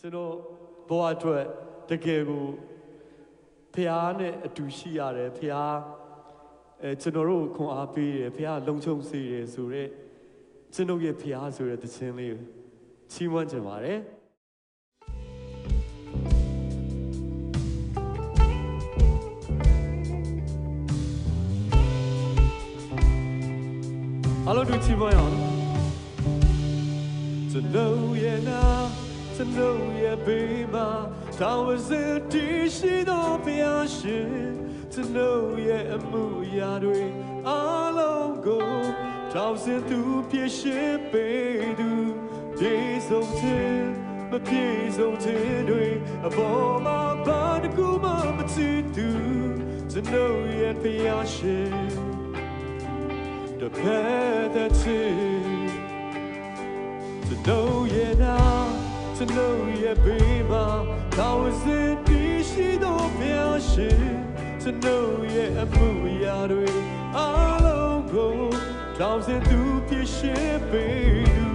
ကျွန်တော်ဘဝအတွက်တကယ်ကိုဖခင်နဲ့အတူရှိရတယ်ဖခင်ကျွန်တော်တို့ခွန်အားပေးတယ်ဖခင်လုံခြုံစေတယ်ဆိုတော့ကျွန်တော်ရဲ့ဖခင်ဆိုတဲ့သခြင်းလေးကိုချီးမွမ်းကြပါတယ်အားလုံးတို့ချီးမွမ်းအောင်ကျွန်တော်ရဲ့နာကျွန်တော်ရဲ့ဘေးမှာတောင်းဝစေတီရှိတော်ဘုရားရှင်ကျွန်တော်ရဲ့အမှုရာတွေအားလုံးကိုတောင်းစင်သူပြည့်ရှင်းပေးသူပြေဆုံးခြင်းမပြေဆုံးခြင်းတွေအပေါ်မှာဘာတကူမှမချစ်သူကျွန်တော်ရဲ့ဘုရားရှင်တဖက်တဲ့ချစ်ကျွန်တော်ရဲ့နာကျွန်တော်ရဲ့ဘေးမှာတောင်းစင်တီးရှိတော်ဘုရားရှင်ကျွန်တော်ရဲ့အမှုရာတွေအားလုံးကိုတောင်းစင်သူပြည့်ရှင်းပေးသူ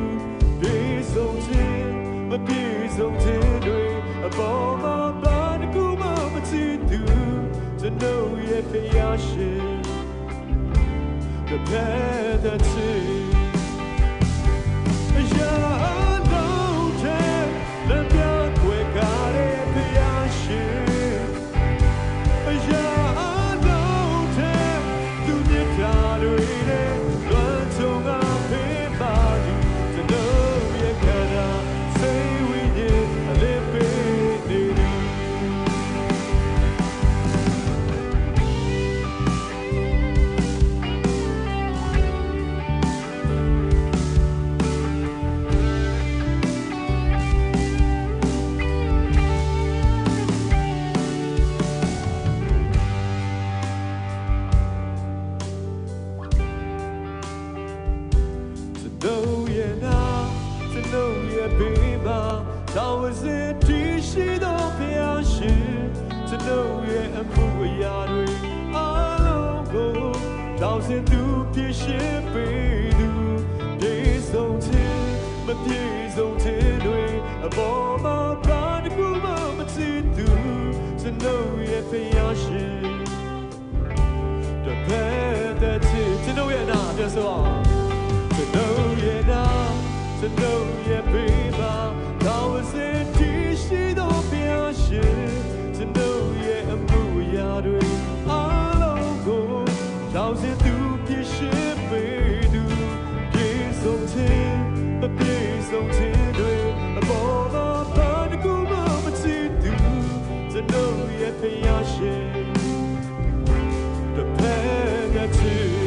ပြေဆုံးခြင်းမပြေဆုံးခြင်းတွေအပေါ်မှာဘာတကူမှမချစ်သူကျွန်တော်ရဲ့ဘုရားရှင်တဖက်တဲ့ချစ်တောင်းဝစေတီရှိတော်ဘုရားရှင်ကျွန်တော်ရဲ့အမှုအရာတွေအားလုံးကိုတောင်းစင်သူပြည့်ရှင်းပေးသူပြေဆုံးခြင်းမပြေဆုံးခြင်းတွေအပေါ်မှာဘာတကူမှမချစ်သူကျွန်တော်ရဲ့ဘုရားရှင်တဖက်တဲ့ချစ်ကျွန်တော်ရဲ့နာပြဆိုအောင်ကျွန်တော်ရဲ့နာကျွန်တော်ရဲ့ဘေးမှာတောင်းစင်တီးရှိတော်ဘုရားရှင်ကျွန်တော်ရဲ့အမှုရာတွေအားလုံးကိုတောင်းစင်သူပြည့်ရှင်းပေးသူပြေဆုံးခြင်းမပြေဆုံးခြင်းတွေအပေါ်မှာဘာတကူမှမချစ်သူကျွန်တော်ရဲ့ဘုရားရှင်တဖက်ကချစ်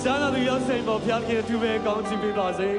ကျမ်းစာသူရောက်စိန်ပေါ်ဖျားခင်သူပဲကောင်းချီးပေးပါစေ